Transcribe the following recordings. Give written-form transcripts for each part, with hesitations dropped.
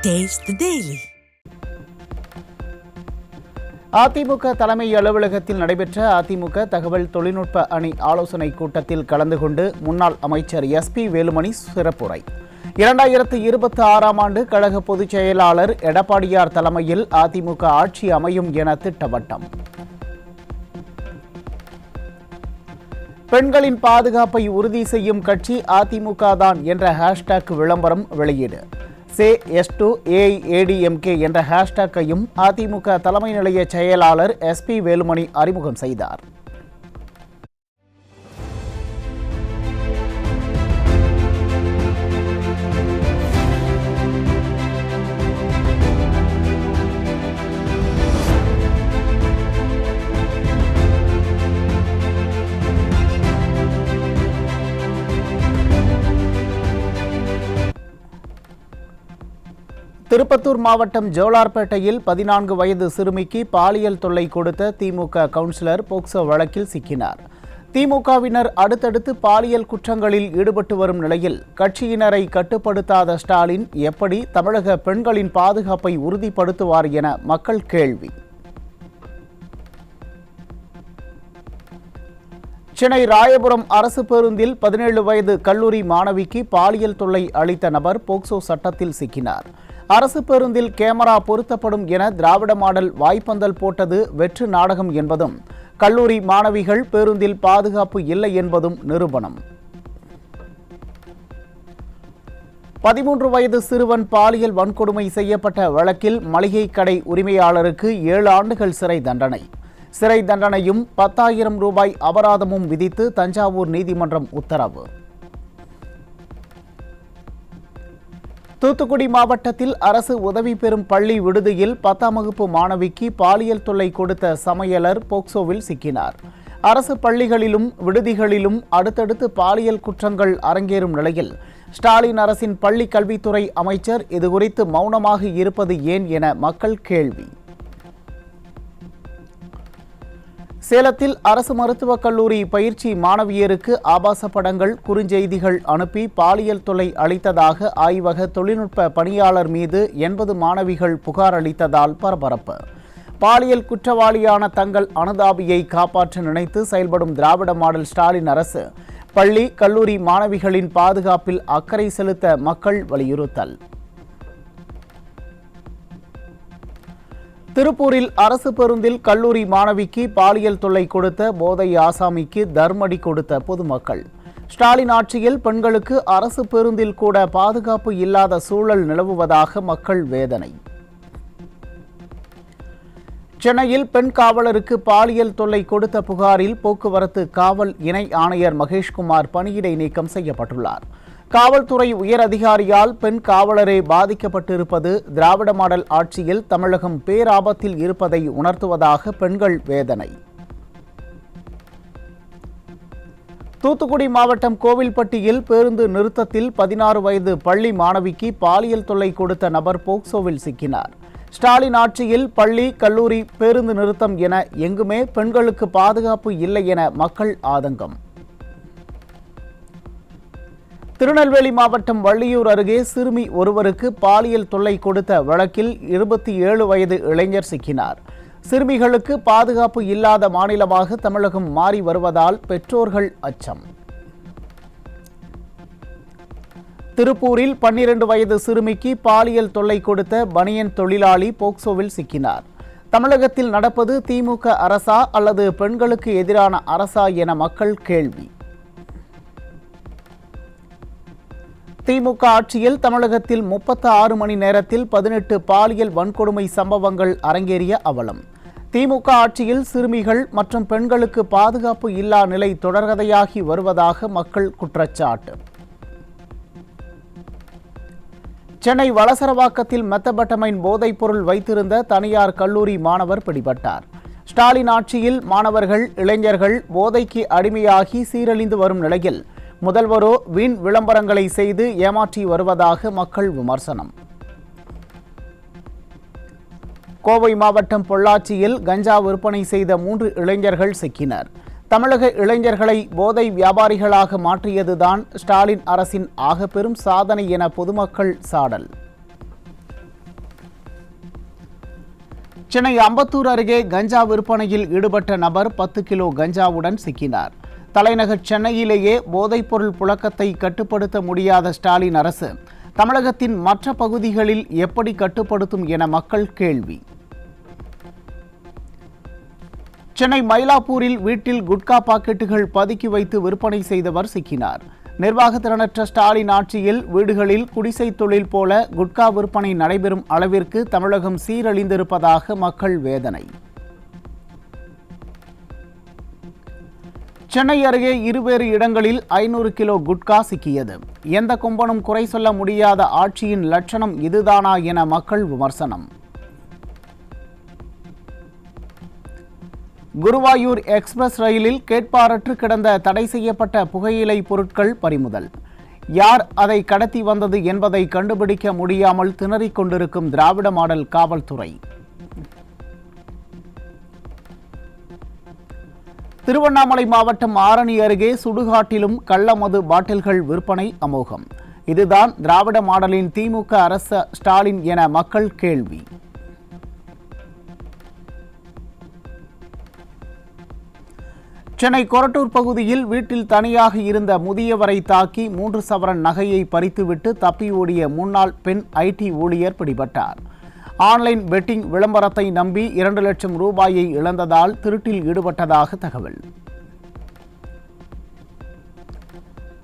Taste the Daily. AIADMK தலைமை அலுவலகத்தில் நடைபெற்ற அதிமுக தகவல் தொழில்நுட்ப அணி ஆலோசனை கூட்டத்தில் கலந்து கொண்டு முன்னாள் அமைச்சர் SP வேலுமணி சிறப்புரை. 2026ஆம் ஆண்டு கழக பொதுச் செயலாளர் எடப்பாடியார் தலைமையில் அதிமுக ஆட்சி அமையும் என திட்டவட்டம். பெண்களின் பாதுகாப்பை உறுதி செய்யும் கட்சி அதிமுக தான் என்ற ஹேஷ்டாக் விளம்பரம் வெளியீடு. SAS2AIADMK என்ற ஹேஷ்டாக்கையும் அதிமுக தலைமை நிலைய செயலாளர் SP வேலுமணி அறிமுகம் செய்தார். திருப்பத்தூர் மாவட்டம் ஜோலார்பேட்டையில் 14 வயது சிறுமிக்கு பாலியல் தொல்லை கொடுத்த திமுக கவுன்சிலர் போக்சோ வழக்கில் சிக்கினார். திமுகவினர் அடுத்தடுத்து பாலியல் குற்றங்களில் ஈடுபட்டு வரும் நிலையில் கட்சியினரை கட்டுப்படுத்தாத ஸ்டாலின் எப்படி தமிழக பெண்களின் பாதுகாப்பை உறுதிப்படுத்துவார் என மக்கள் கேள்வி. சென்னை ராயபுரம் அரசு பேருந்தில் 17 வயது கல்லூரி மாணவிக்கு பாலியல் தொல்லை அளித்த நபர் போக்சோ சட்டத்தில் சிக்கினார். அரசு பேருந்தில் கேமரா பொருத்தப்படும் என திராவிட மாடல் வாய்ப்பந்தல் போட்டது வெற்று நாடகம் என்பதும், கல்லூரி மாணவிகள் பேருந்தில் பாதுகாப்பு இல்லை என்பதும் நிரூபணம். 13 வயது சிறுவன் பாலியல் வன்கொடுமை செய்யப்பட்ட வழக்கில் மளிகை கடை உரிமையாளருக்கு 7 ஆண்டுகள் சிறை தண்டனை. சிறை தண்டனையும் 10,000 ரூபாய் அபராதமும் விதித்து தஞ்சாவூர் நீதிமன்றம் உத்தரவு. தூத்துக்குடி மாவட்டத்தில் அரசு உதவி பெறும் பள்ளி விடுதியில் 10ஆம் வகுப்பு மாணவிக்கு பாலியல் தொல்லை கொடுத்த சமையலர் போக்சோவில் சிக்கினார். அரசு பள்ளிகளிலும் விடுதிகளிலும் அடுத்தடுத்து பாலியல் குற்றங்கள் அரங்கேறும் நிலையில் ஸ்டாலின் அரசின் பள்ளி கல்வித்துறை அமைச்சர் இதுகுறித்து மௌனமாக இருப்பது ஏன் என மக்கள் கேள்வி. சேலத்தில் அரசு மருத்துவக் கல்லூரி பயிற்சி மாணவியருக்கு ஆபாச படங்கள், குறுஞ்செய்திகள் அனுப்பி பாலியல் தொல்லை அளித்ததாக ஆய்வக தொழில்நுட்ப பணியாளர் மீது 80 மாணவிகள் புகார் அளித்ததால் பரபரப்பு. பாலியல் குற்றவாளியான தங்கள் அனுதாபியை காப்பாற்ற நினைத்து செயல்படும் திராவிட மாடல் ஸ்டாலின் அரசு பள்ளி, கல்லூரி மாணவிகளின் பாதுகாப்பில் அக்கறை செலுத்த மக்கள் வலியுறுத்தல். திருப்பூரில் அரசு பேருந்தில் கல்லூரி மாணவிக்கு பாலியல் தொல்லை கொடுத்த போதை ஆசாமிக்கு தர்மடி கொடுத்த பொதுமக்கள். ஸ்டாலின் ஆட்சியில் பெண்களுக்கு அரசு பேருந்தில் கூட பாதுகாப்பு இல்லாத சூழல் நிலவுவதாக மக்கள் வேதனை. சென்னையில் பெண் காவலருக்கு பாலியல் தொல்லை கொடுத்த புகாரில் போக்குவரத்து காவல் இணை ஆணையர் மகேஷ்குமார் பணியிடை நீக்கம் செய்யப்பட்டுள்ளார். காவல்துறை உயர் அதிகாரியால் பெண் காவலரே பாதிக்கப்பட்டிருப்பது திராவிட மாடல் ஆட்சியில் தமிழகம் பேராபத்தில் இருப்பதை உணர்த்துவதாக பெண்கள் வேதனை. தூத்துக்குடி மாவட்டம் கோவில்பட்டியில் பேருந்து நிறுத்தத்தில் 16 வயது பள்ளி மாணவிக்கு பாலியல் தொல்லை கொடுத்த நபர் போக்சோவில் சிக்கினார். ஸ்டாலின் ஆட்சியில் பள்ளி, கல்லூரி, பேருந்து நிறுத்தம் என எங்குமே பெண்களுக்கு பாதுகாப்பு இல்லை என மக்கள் ஆதங்கம். திருநெல்வேலி மாவட்டம் வள்ளியூர் அருகே சிறுமி ஒருவருக்கு பாலியல் தொல்லை கொடுத்த வழக்கில் 27 வயது இளைஞர் சிக்கினார். சிறுமிகளுக்கு பாதுகாப்பு இல்லாத மாநிலமாக தமிழகம் மாறி வருவதால் பெற்றோர்கள் அச்சம். திருப்பூரில் 12 வயது சிறுமிக்கு பாலியல் தொல்லை கொடுத்த பனியன் தொழிலாளி போக்சோவில் சிக்கினார். தமிழகத்தில் நடப்பது திமுக அரசா அல்லது பெண்களுக்கு எதிரான அரசா என மக்கள் கேள்வி. திமுக ஆட்சியில் தமிழகத்தில் 36 மணி நேரத்தில் 18 பாலியல் வன்கொடுமை சம்பவங்கள் அரங்கேறிய அவலம். திமுக ஆட்சியில் சிறுமிகள் மற்றும் பெண்களுக்கு பாதுகாப்பு இல்லா நிலை தொடர்கதையாகி வருவதாக மக்கள் குற்றச்சாட்டு. சென்னை வளசரவாக்கத்தில் மெத்தபட்டமைன் போதைப்பொருள் வைத்திருந்த தனியார் கல்லூரி மாணவர் பிடிபட்டார். ஸ்டாலின் ஆட்சியில் மாணவர்கள், இளைஞர்கள் போதைக்கு அடிமையாகி சீரழிந்து வரும் நிலையில் முதல்வரோ வீண் விளம்பரங்களை செய்து ஏமாற்றி வருவதாக மக்கள் விமர்சனம். கோவை மாவட்டம் பொள்ளாச்சியில் கஞ்சா விற்பனை செய்த 3 இளைஞர்கள் சிக்கினர். தமிழக இளைஞர்களை போதை வியாபாரிகளாக மாற்றியதுதான் ஸ்டாலின் அரசின் ஆகப்பெரும் சாதனை என பொதுமக்கள் சாடல். சென்னை அம்பத்தூர் அருகே கஞ்சா விற்பனையில் ஈடுபட்ட நபர் 10 கிலோ கஞ்சாவுடன் சிக்கினார். தலைநகர் சென்னையிலேயே போதைப்பொருள் புழக்கத்தை கட்டுப்படுத்த முடியாத ஸ்டாலின் அரசு தமிழகத்தின் மற்ற பகுதிகளில் எப்படி கட்டுப்படுத்தும் என மக்கள் கேள்வி. சென்னை மயிலாப்பூரில் வீட்டில் குட்கா பாக்கெட்டுகள் பதுக்கி வைத்து விற்பனை செய்தவர் சிக்கினார். நிர்வாகத்திறனற்ற ஸ்டாலின் ஆட்சியில் வீடுகளில் குடிசை தொழில் போல குட்கா விற்பனை நடைபெறும் அளவிற்கு தமிழகம் சீரழிந்திருப்பதாக மக்கள் வேதனை. சென்னை அருகே இருவேறு இடங்களில் 500 கிலோ குட்கா சிக்கியது. எந்த கொம்பனும் குறை சொல்ல முடியாத ஆட்சியின் லட்சணம் இதுதானா என மக்கள் விமர்சனம். குருவாயூர் எக்ஸ்பிரஸ் ரயிலில் கேட்பாரற்று கிடந்த தடை செய்யப்பட்ட புகையிலை பொருட்கள் பறிமுதல். யார் அதை கடத்தி வந்தது என்பதை கண்டுபிடிக்க முடியாமல் திணறிக் கொண்டிருக்கும் திராவிட மாடல் காவல்துறை. திருவண்ணாமலை மாவட்டம் ஆரணி அருகே சுடுகாட்டிலும் கள்ள மது பாட்டில்கள் விற்பனை அமோகம். இதுதான் திராவிட மாடலின் திமுக அரசு ஸ்டாலின் என மக்கள் கேள்வி. சென்னை கொரட்டூர் பகுதியில் வீட்டில் தனியாக இருந்த முதியவரை தாக்கி 3 சவரன் நகையை பறித்துவிட்டு தப்பி ஓடிய முன்னாள் பெண் ஐடி ஊழியர் பிடிபட்டார். ஆன்லைன் பெட்டிங் விளம்பரத்தை நம்பி 2 லட்சம் ரூபாயை இழந்ததால் திருட்டில் ஈடுபட்டதாக தகவல்.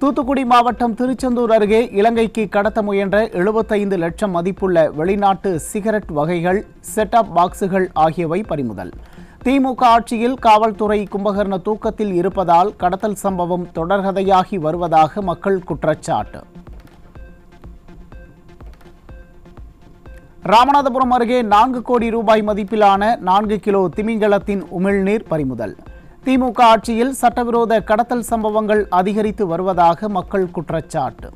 தூத்துக்குடி மாவட்டம் திருச்செந்தூர் அருகே இலங்கைக்கு கடத்த முயன்ற 75 லட்சம் மதிப்புள்ள வெளிநாட்டு சிகரெட் வகைகள், செட்அப் பாக்ஸுகள் ஆகியவை பறிமுதல். திமுக ஆட்சியில் காவல்துறை கும்பகர்ண தூக்கத்தில் இருப்பதால் கடத்தல் சம்பவம் தொடர்கதையாகி வருவதாக மக்கள் குற்றச்சாட்டு. ராமநாதபுரம் அருகே 4 கோடி ரூபாய் மதிப்பிலான 4 கிலோ திமிங்கலத்தின் உமிழ்நீர் பறிமுதல். திமுக ஆட்சியில் சட்டவிரோத கடத்தல் சம்பவங்கள் அதிகரித்து வருவதாக மக்கள் குற்றச்சாட்டு.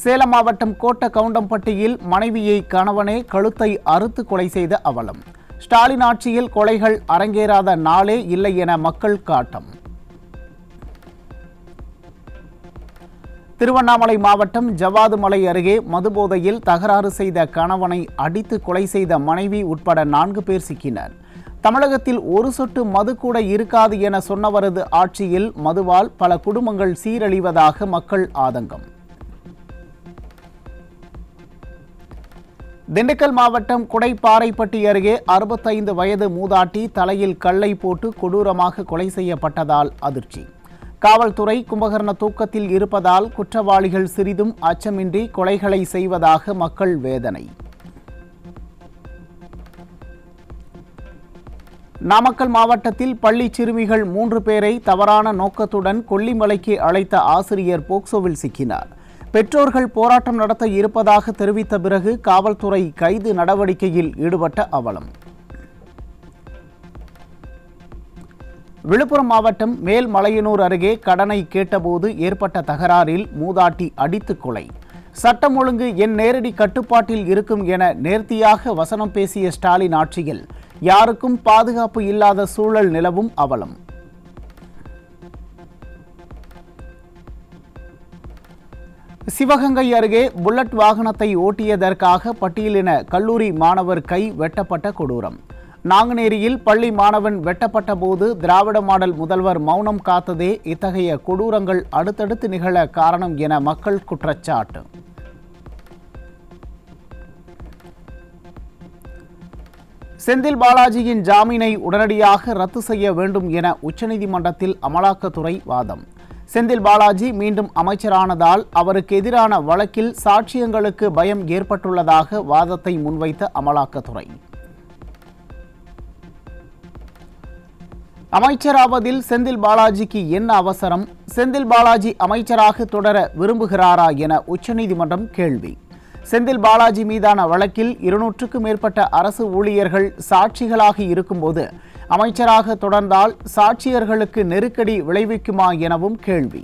சேலம் மாவட்டம் கோட்ட கவுண்டம்பட்டியில் மனைவியை கணவனே கழுத்தை அறுத்து கொலை செய்த அவலம். ஸ்டாலின் ஆட்சியில் கொலைகள் அரங்கேறாத நாளே இல்லை என மக்கள் காட்டம். திருவண்ணாமலை மாவட்டம் ஜவ்வாதுமலை அருகே மதுபோதையில் தகராறு செய்த கணவனை அடித்து கொலை செய்த மனைவி உட்பட 4 பேர் சிக்கினர். தமிழகத்தில் ஒரு சொட்டு மது கூட இருக்காது என சொன்னவரது ஆட்சியில் மதுவால் பல குடும்பங்கள் சீரழிவதாக மக்கள் ஆதங்கம். திண்டுக்கல் மாவட்டம் குடைப்பாறைப்பட்டி அருகே 65 வயது மூதாட்டி தலையில் கல்லை போட்டு கொடூரமாக கொலை செய்யப்பட்டதால் அதிர்ச்சி. காவல்துறை கும்பகர்ண தூக்கத்தில் இருப்பதால் குற்றவாளிகள் சிறிதும் அச்சமின்றி கொலைகளை செய்வதாக மக்கள் வேதனை. நாமக்கல் மாவட்டத்தில் பள்ளி சிறுமிகள் 3 பேரை தவறான நோக்கத்துடன் கொல்லிமலைக்கு அழைத்த ஆசிரியர் போக்சோவில் சிக்கினார். பெற்றோர்கள் போராட்டம் நடத்த இருப்பதாக தெரிவித்த பிறகு காவல்துறை கைது நடவடிக்கையில் ஈடுபட்ட அவலம். விழுப்புரம் மாவட்டம் மேல்மலையனூர் அருகே கடனை கேட்டபோது ஏற்பட்ட தகராறில் மூதாட்டி அடித்து கொலை. சட்டம் ஒழுங்கு என் நேரடி கட்டுப்பாட்டில் இருக்கும் என நேர்த்தியாக வசனம் பேசிய ஸ்டாலின் ஆட்சியில் யாருக்கும் பாதுகாப்பு இல்லாத சூழல் நிலவும் அவலம். சிவகங்கை அருகே புல்லட் வாகனத்தை ஓட்டியதற்காக பட்டியலின கல்லூரி மாணவர் கை வெட்டப்பட்ட கொடூரம். நாங்குநேரியில் பள்ளி மாணவன் வெட்டப்பட்ட போது திராவிட மாடல் முதல்வர் மௌனம் காத்ததே இத்தகைய கொடூரங்கள் அடுத்தடுத்து நிகழ காரணம் என மக்கள் குற்றச்சாட்டு. செந்தில் பாலாஜியின் ஜாமீனை உடனடியாக ரத்து செய்ய வேண்டும் என உச்சநீதிமன்றத்தில் அமலாக்கத்துறை வாதம். செந்தில் பாலாஜி மீண்டும் அமைச்சரானதால் அவருக்கு எதிரான வழக்கில் சாட்சியங்களுக்கு பயம் ஏற்பட்டுள்ளதாக வாதத்தை முன்வைத்த அமலாக்கத்துறை. அமைச்சராவதில் செந்தில் பாலாஜிக்கு என்ன அவசரம்? செந்தில் பாலாஜி அமைச்சராக தொடர விரும்புகிறாரா என உச்சநீதிமன்றம் கேள்வி. செந்தில் பாலாஜி மீதான வழக்கில் 200க்கும் மேற்பட்ட அரசு ஊழியர்கள் சாட்சிகளாக இருக்கும்போது அமைச்சராக தொடர்ந்தால் சாட்சியர்களுக்கு நெருக்கடி விளைவிக்குமா எனவும் கேள்வி.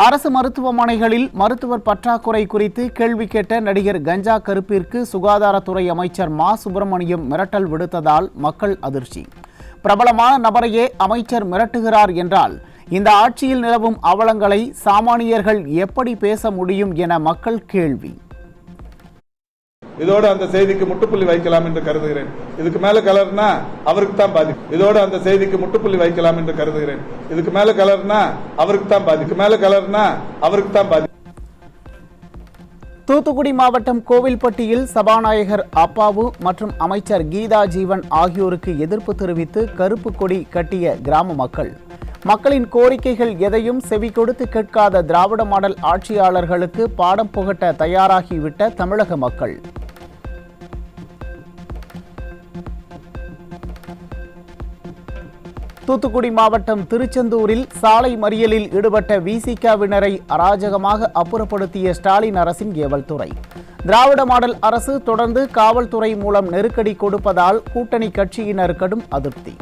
அரசு மருத்துவமனைகளில் மருத்துவர் பற்றாக்குறை குறித்து கேள்வி கேட்ட நடிகர் கஞ்சா கருப்பிற்கு சுகாதாரத்துறை அமைச்சர் மா சுப்பிரமணியம் மிரட்டல் விடுத்ததால் மக்கள் அதிர்ச்சி. பிரபலமான நபரையே அமைச்சர் மிரட்டுகிறார் என்றால் இந்த ஆட்சியில் நிலவும் அவலங்களை சாமானியர்கள் எப்படி பேச முடியும் என மக்கள் கேள்வி. இதோடு அந்த செய்திக்கு முட்டுப்புள்ளி வைக்கலாம் என்று கருதுகிறேன். இதுக்கு மேல கலர்னா அவருக்கு தான் பாதிக்கும். இதோடு அந்த செய்திக்கு முட்டுப்புள்ளி வைக்கலாம் என்று கருதுகிறேன். இதுக்கு மேல கலர்னா அவருக்கு தான் பாதிக்கும். மேல கலர்னா அவருக்கு தான் பாதிக்கும். தூத்துக்குடி மாவட்டம் கோவில்பட்டியில் சபாநாயகர் அப்பாவு மற்றும் அமைச்சர் கீதா ஜீவன் ஆகியோருக்கு எதிர்ப்பு தெரிவித்து கருப்பு கொடி கட்டிய கிராம மக்கள். மக்களின் கோரிக்கைகள் எதையும் செவி கொடுத்து கேட்காத திராவிட மாடல் ஆட்சியாளர்களுக்கு பாடம் புகட்ட தயாராகிவிட்ட தமிழக மக்கள். தூத்துக்குடி மாவட்டம் திருச்செந்தூரில் சாலை மறியலில் ஈடுபட்ட விசிகவினரை அராஜகமாக அப்புறப்படுத்திய ஸ்டாலின் அரசின் ஏவல்துறை. திராவிட மாடல் அரசு தொடர்ந்து காவல்துறை மூலம் நெருக்கடி கொடுப்பதால் கூட்டணி கட்சியினர் கடும் அதிருப்தி.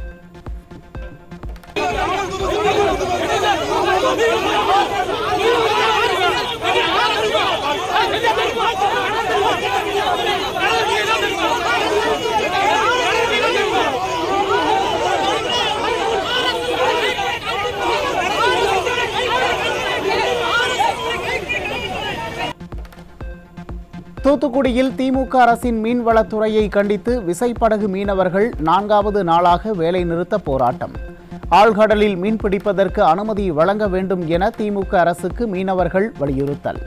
தூத்துக்குடியில் திமுக அரசின் மீன்வளத்துறையை கண்டித்து விசைப்படகு மீனவர்கள் 4வது நாளாக வேலைநிறுத்த போராட்டம். ஆழ்கடலில் மீன்பிடிப்பதற்கு அனுமதி வழங்க வேண்டும் என திமுக அரசுக்கு மீனவர்கள் வலியுறுத்தல்.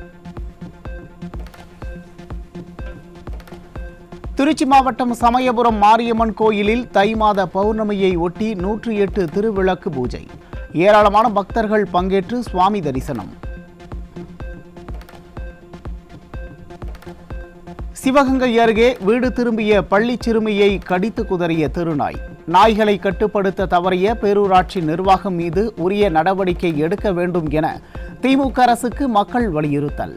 திருச்சி மாவட்டம் சமயபுரம் மாரியம்மன் கோயிலில் தை மாத பௌர்ணமியை ஒட்டி 108 திருவிளக்கு பூஜை. ஏராளமான பக்தர்கள் பங்கேற்று சுவாமி தரிசனம். சிவகங்கை அருகே வீடு திரும்பிய பள்ளி சிறுமியை கடித்து குதறிய தெருநாய். நாய்களை கட்டுப்படுத்த தவறிய பேரூராட்சி நிர்வாகம் மீது உரிய நடவடிக்கை எடுக்க வேண்டும் என திமுக அரசுக்கு மக்கள் வலியுறுத்தல்.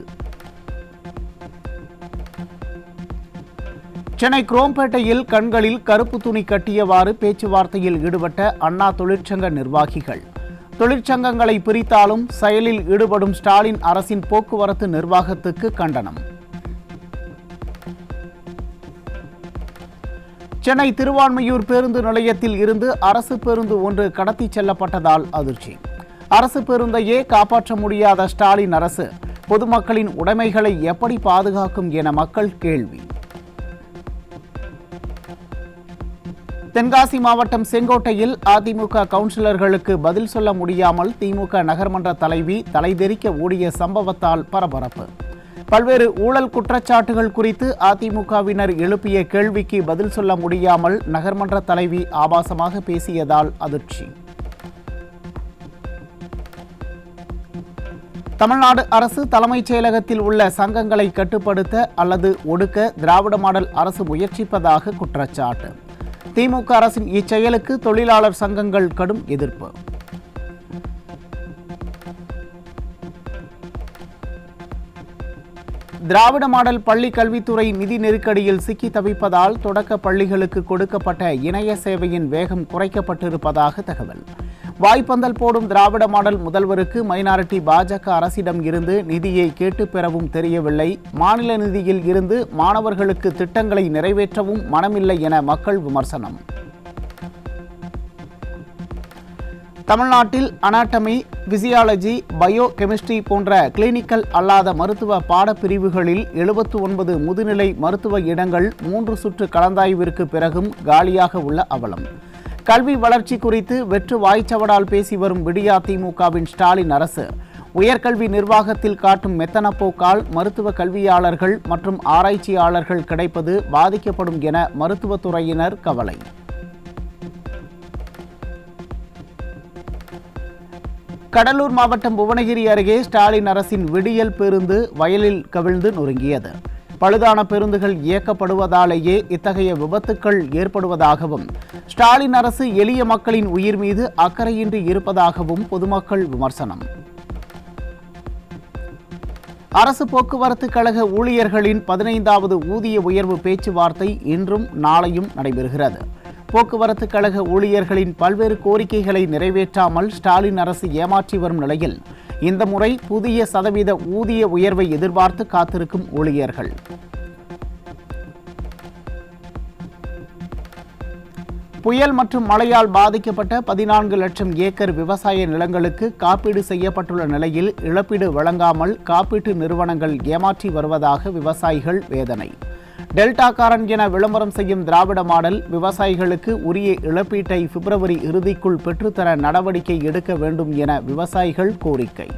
சென்னை குரோம்பேட்டையில் கண்களில் கருப்பு துணி கட்டியவாறு பேச்சுவார்த்தையில் ஈடுபட்ட அண்ணா தொழிற்சங்க நிர்வாகிகள். தொழிற்சங்கங்களை பிரித்தாலும் செயலில் ஈடுபடும் ஸ்டாலின் அரசின் போக்குவரத்து நிர்வாகத்துக்கு கண்டனம். சென்னை திருவான்மையூர் பேருந்து நிலையத்தில் இருந்து அரசு பேருந்து ஒன்று கடத்தி செல்லப்பட்டதால் அதிர்ச்சி. அரசு பேருந்தையே காப்பாற்ற முடியாத ஸ்டாலின் அரசு பொதுமக்களின் உடைமைகளை எப்படி பாதுகாக்கும் என மக்கள் கேள்வி. தென்காசி மாவட்டம் செங்கோட்டையில் அதிமுக கவுன்சிலர்களுக்கு பதில் சொல்ல முடியாமல் திமுக நகர்மன்ற தலைவி தலைதெறிக்க ஓடிய சம்பவத்தால் பரபரப்பு. பல்வேறு ஊழல் குற்றச்சாட்டுகள் குறித்து அதிமுகவினர் எழுப்பிய கேள்விக்கு பதில் சொல்ல முடியாமல் நகர்மன்ற தலைவி ஆபாசமாக பேசியதால் அதிர்ச்சி. தமிழ்நாடு அரசு தலைமைச் செயலகத்தில் உள்ள சங்கங்களை கட்டுப்படுத்த அல்லது ஒடுக்க திராவிட மாடல் அரசு முயற்சிப்பதாக குற்றச்சாட்டு. திமுக அரசின் இச்செயலுக்கு தொழிலாளர் சங்கங்கள் கடும் எதிர்ப்பு. திராவிட மாடல் பள்ளி கல்வித்துறை நிதி நெருக்கடியில் சிக்கி தவிப்பதால் தொடக்க பள்ளிகளுக்கு கொடுக்கப்பட்ட இணைய சேவையின் வேகம் குறைக்கப்பட்டிருப்பதாக தகவல். வாய்ப்பந்தல் போடும் திராவிட மாடல் முதல்வருக்கு மைனாரிட்டி பாஜக அரசிடம் இருந்து நிதியை கேட்டு பெறவும் தெரியவில்லை. மாநில நிதியில் இருந்து மாணவர்களுக்கு திட்டங்களை நிறைவேற்றவும் மனமில்லை என மக்கள் விமர்சனம். தமிழ்நாட்டில் அனாட்டமி, பிசியாலஜி, பயோ கெமிஸ்ட்ரி போன்ற கிளினிக்கல் அல்லாத மருத்துவ பாடப்பிரிவுகளில் 79 முதுநிலை மருத்துவ இடங்கள் 3 சுற்று கலந்தாய்விற்கு பிறகும் காலியாக உள்ள அவலம். கல்வி வளர்ச்சி குறித்து வெற்று வாய்ச்சவடால் பேசி வரும் விடியா திமுகவின் ஸ்டாலின் அரசு உயர்கல்வி நிர்வாகத்தில் காட்டும் மெத்தனப்போக்கால் மருத்துவ கல்வியாளர்கள் மற்றும் ஆராய்ச்சியாளர்கள் கிடைப்பது பாதிக்கப்படும் என மருத்துவத்துறையினர் கவலை. கடலூர் மாவட்டம் புவனகிரி அருகே ஸ்டாலின் அரசின் விடியல் பேருந்து வயலில் கவிழ்ந்து நொறுங்கியது. பழுதான பேருந்துகள் இயக்கப்படுவதாலேயே இத்தகைய விபத்துக்கள் ஏற்படுவதாகவும் ஸ்டாலின் அரசு எளிய மக்களின் உயிர் மீது அக்கறையின்றி இருப்பதாகவும் பொதுமக்கள் விமர்சனம். அரசு போக்குவரத்து கழக ஊழியர்களின் 15வது ஊதிய உயர்வு பேச்சுவார்த்தை இன்றும் நாளையும் நடைபெறுகிறது. போக்குவரத்து கழக ஊழியர்களின் பல்வேறு கோரிக்கைகளை நிறைவேற்றாமல் ஸ்டாலின் அரசு ஏமாற்றி வரும் நிலையில் இந்த முறை புதிய சதவீத ஊதிய உயர்வை எதிர்பார்த்து காத்திருக்கும் ஊழியர்கள். புயல் மற்றும் மழையால் பாதிக்கப்பட்ட 14 லட்சம் ஏக்கர் விவசாய நிலங்களுக்கு காப்பீடு செய்யப்பட்டுள்ள நிலையில் இழப்பீடு வழங்காமல் காப்பீட்டு நிறுவனங்கள் ஏமாற்றி வருவதாக விவசாயிகள் வேதனை. டெல்டாக்காரன் என விளம்பரம் செய்யும் திராவிட மாடல் விவசாயிகளுக்கு உரிய இழப்பீட்டை பிப்ரவரி இறுதிக்குள் பெற்றுத்தர நடவடிக்கை எடுக்க வேண்டும் என விவசாயிகள் கோரிக்கை.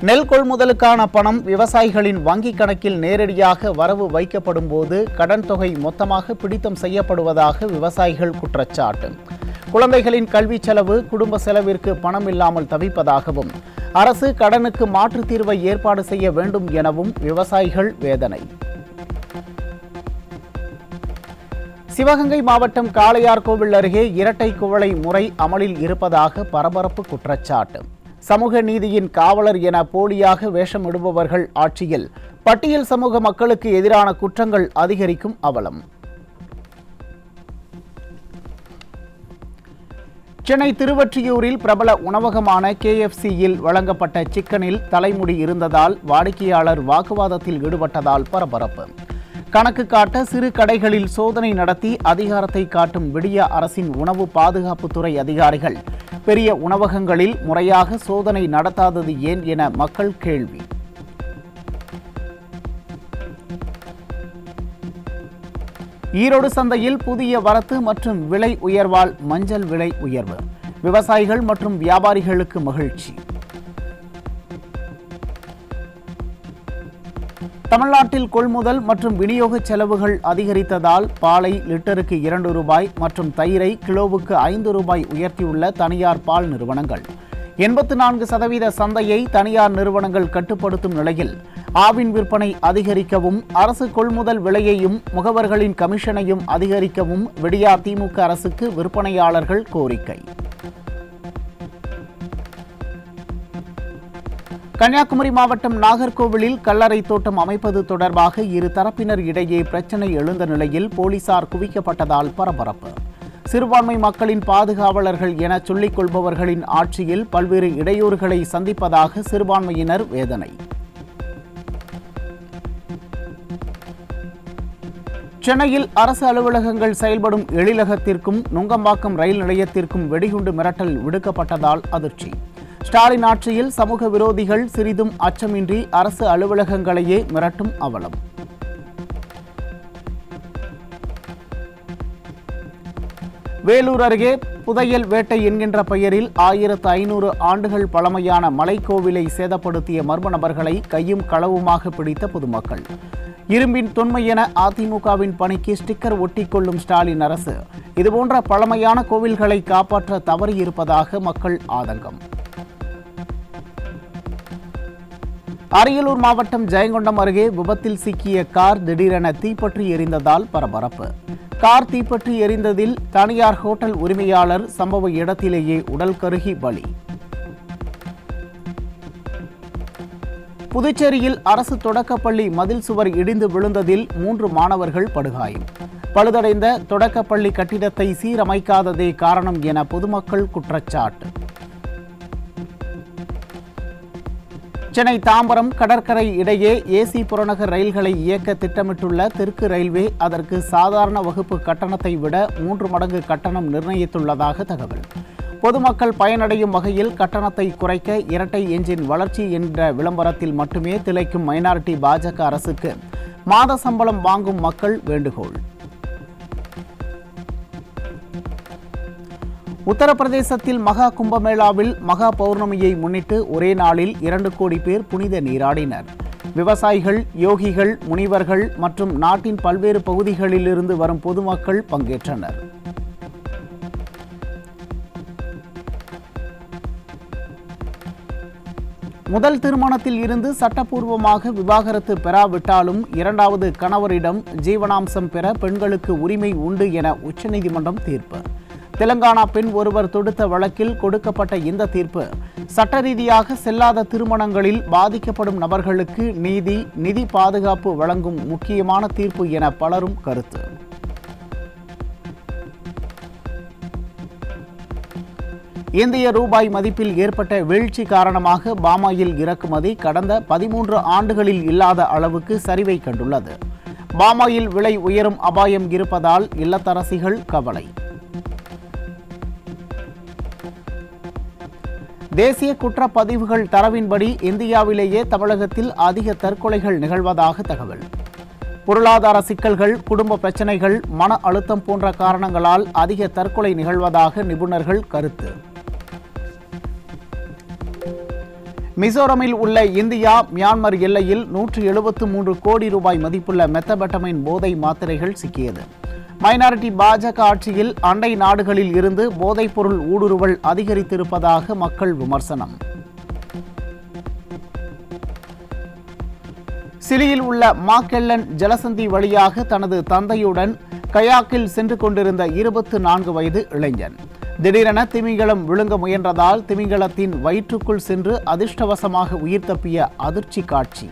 நெல் கொள்முதலுக்கான பணம் விவசாயிகளின் வங்கிக் கணக்கில் நேரடியாக வரவு வைக்கப்படும் போது கடன் தொகை மொத்தமாக பிடித்தம் செய்யப்படுவதாக விவசாயிகள் குற்றச்சாட்டு. குழந்தைகளின் கல்வி செலவு, குடும்ப செலவிற்கு பணம் இல்லாமல் தவிப்பதாகவும் அரசு கடனுக்கு மாற்றுத் தீர்வை ஏற்பாடு செய்ய வேண்டும் எனவும் விவசாயிகள் வேதனை. சிவகங்கை மாவட்டம் காளையார்கோவில் அருகே இரட்டை குவளை முறை அமலில் இருப்பதாக பரபரப்பு குற்றச்சாட்டு. சமூக நீதியின் காவலர் என போலியாக வேஷமிடுபவர்கள் ஆட்சியில் பட்டியல் சமூக மக்களுக்கு எதிரான குற்றங்கள் அதிகரிக்கும் அவலம். சென்னை திருவொற்றியூரில் பிரபல உணவகமான KFCயில் வழங்கப்பட்ட சிக்கனில் தலைமுடி இருந்ததால் வாடிக்கையாளர் வாக்குவாதத்தில் ஈடுபட்டதால் பரபரப்பு. கணக்கு காட்ட சிறு கடைகளில் சோதனை நடத்தி அதிகாரத்தை காட்டும் விடிய அரசின் உணவு பாதுகாப்புத்துறை அதிகாரிகள் பெரிய உணவகங்களில் முறையாக சோதனை நடத்தாதது ஏன் என மக்கள் கேள்வி. ஈரோடு சந்தையில் புதிய வரத்து மற்றும் விலை உயர்வால் மஞ்சள் விலை உயர்வு. விவசாயிகள் மற்றும் வியாபாரிகளுக்கு மகிழ்ச்சி. தமிழ்நாட்டில் கொள்முதல் மற்றும் விநியோக செலவுகள் அதிகரித்ததால் பாலை லிட்டருக்கு 2 ரூபாய் மற்றும் தயிரை கிலோவுக்கு 5 ரூபாய் உயர்த்தியுள்ள தனியார் பால் நிறுவனங்கள். 84% சந்தையை தனியார் நிறுவனங்கள் கட்டுப்படுத்தும் நிலையில் ஆவின் விற்பனை அதிகரிக்கவும் அரசு கொள்முதல் விலையையும் முகவர்களின் கமிஷனையும் அதிகரிக்கவும் விடியா திமுக அரசுக்கு விற்பனையாளர்கள் கோரிக்கை. கன்னியாகுமரி மாவட்டம் நாகர்கோவிலில் கல்லறை தோட்டம் அமைப்பது தொடர்பாக இரு தரப்பினர் இடையே பிரச்சினை எழுந்த நிலையில் போலீசார் குவிக்கப்பட்டதால் பரபரப்பு. சிறுபான்மை மக்களின் பாதுகாவலர்கள் என சொல்லிக் கொள்பவர்களின் ஆட்சியில் பல்வேறு இடையூறுகளை சந்திப்பதாக சிறுபான்மையினர் வேதனை. சென்னையில் அரசு அலுவலகங்கள் செயல்படும் எழிலகத்திற்கும் நுங்கம்பாக்கம் ரயில் நிலையத்திற்கும் வெடிகுண்டு மிரட்டல் விடுக்கப்பட்டதால் அதிர்ச்சி. ஸ்டாலின் ஆட்சியில் சமூக விரோதிகள் சிறிதும் அச்சமின்றி அரசு அலுவலகங்களையே மிரட்டும் அவலம். வேலூர் அருகே புதையல் வேட்டை என்கின்ற பெயரில் 1500 ஆண்டுகள் பழமையான மலைக்கோவிலை சேதப்படுத்திய மர்ம நபர்களை கையும் களவுமாக பிடித்த பொதுமக்கள். இரும்பின் தொன்மை என அதிமுகவின் பணிக்கு ஸ்டிக்கர் ஒட்டிக்கொள்ளும் ஸ்டாலின் அரசு இதுபோன்ற பழமையான கோவில்களை காப்பாற்ற தவறியிருப்பதாக மக்கள் ஆதங்கம். அரியலூர் மாவட்டம் ஜெயங்கொண்டம் அருகே விபத்தில் சிக்கிய கார் திடீரென தீப்பற்றி எரிந்ததால் பரபரப்பு. கார் தீப்பற்றி எரிந்ததில் தனியார் ஹோட்டல் உரிமையாளர் சம்பவ இடத்திலேயே உடல் கருகி பலி. புதுச்சேரியில் அரசு தொடக்கப்பள்ளி மதில் சுவர் இடிந்து விழுந்ததில் 3 மாணவர்கள் படுகாயம். பழுதடைந்த தொடக்கப்பள்ளி கட்டிடத்தை சீரமைக்காததே காரணம் என பொதுமக்கள் குற்றச்சாட்டு. சென்னை தாம்பரம் கடற்கரை இடையே ஏசி புறநகர் ரயில்களை இயக்க திட்டமிட்டுள்ள தெற்கு ரயில்வே அதற்கு சாதாரண வகுப்பு கட்டணத்தை விட 3 மடங்கு கட்டணம் நிர்ணயித்துள்ளதாக தகவல். பொதுமக்கள் பயனடையும் வகையில் கட்டணத்தை குறைக்க இரட்டை என்ஜின் வளர்ச்சி என்ற விளம்பரத்தில் மட்டுமே திளைக்கும் மைனாரிட்டி பாஜக அரசுக்கு மாத சம்பளம் வாங்கும் மக்கள் வேண்டுகோள். உத்தரப்பிரதேசத்தில் மகா கும்பமேளாவில் மகா பௌர்ணமியை முன்னிட்டு ஒரே நாளில் 2 கோடி பேர் புனித நீராடினர். விவசாயிகள், யோகிகள், முனிவர்கள் மற்றும் நாட்டின் பல்வேறு பகுதிகளிலிருந்து வரும் பொதுமக்கள் பங்கேற்றனர். முதல் திருமணத்தில் இருந்து சட்டப்பூர்வமாக விவாகரத்து பெறாவிட்டாலும் 2வது கணவரிடம் ஜீவனாம்சம் பெற பெண்களுக்கு உரிமை உண்டு என உச்சநீதிமன்றம் தீர்ப்பு. தெலங்கானா பெண் ஒருவர் தொடுத்த வழக்கில் கொடுக்கப்பட்ட இந்த தீர்ப்பு சட்ட ரீதியாக செல்லாத திருமணங்களில் பாதிக்கப்படும் நபர்களுக்கு நிதி பாதுகாப்பு வழங்கும் முக்கியமான தீர்ப்பு என பலரும் கருத்து. இந்திய ரூபாய் மதிப்பில் ஏற்பட்ட வீழ்ச்சி காரணமாக பாமாயில் இறக்குமதி கடந்த 13 ஆண்டுகளில் இல்லாத அளவுக்கு சரிவை கண்டுள்ளது. பாமாயில் விலை உயரும் அபாயம் இருப்பதால் இல்லத்தரசிகள் கவலை. தேசிய குற்றப்பதிவுகள் தரவின்படி இந்தியாவிலேயே தமிழகத்தில் அதிக தற்கொலைகள் நிகழ்வதாக தகவல். பொருளாதார சிக்கல்கள், குடும்ப பிரச்சினைகள், மன அழுத்தம் போன்ற காரணங்களால் அதிக தற்கொலை நிகழ்வதாக நிபுணர்கள் கருத்து. மிசோரமில் உள்ள இந்தியா மியான்மர் எல்லையில் 173 கோடி ரூபாய் மதிப்புள்ள மெத்தபெட்டமைன் போதை மாத்திரைகள் சிக்கியது. மைனாரிட்டி பாஜக ஆட்சியில் அண்டை நாடுகளில் இருந்து போதைப்பொருள் ஊடுருவல் அதிகரித்திருப்பதாக மக்கள் விமர்சனம். சிலியில் உள்ள மாக்கெல்லன் ஜலசந்தி வழியாக தனது தந்தையுடன் கயாக்கில் சென்று கொண்டிருந்த 24 வயது இளைஞன் திடீரென திமிங்கலம் விழுங்க முயன்றதால் திமிங்கலத்தின் வயிற்றுக்குள் சென்று அதிர்ஷ்டவசமாக உயிர் தப்பிய அதிர்ச்சி காட்சி.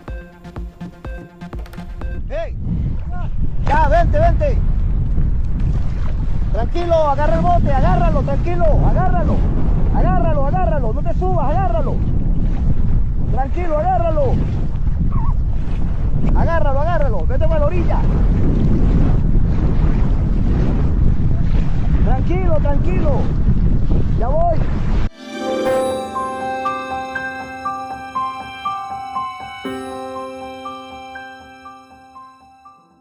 Tranquilo, agarra el bote, agárralo, tranquilo, agárralo, agárralo, agárralo, no te subas, agárralo. Tranquilo, agárralo. Agárralo, agárralo, vete para la orilla. Tranquilo, tranquilo. Ya voy.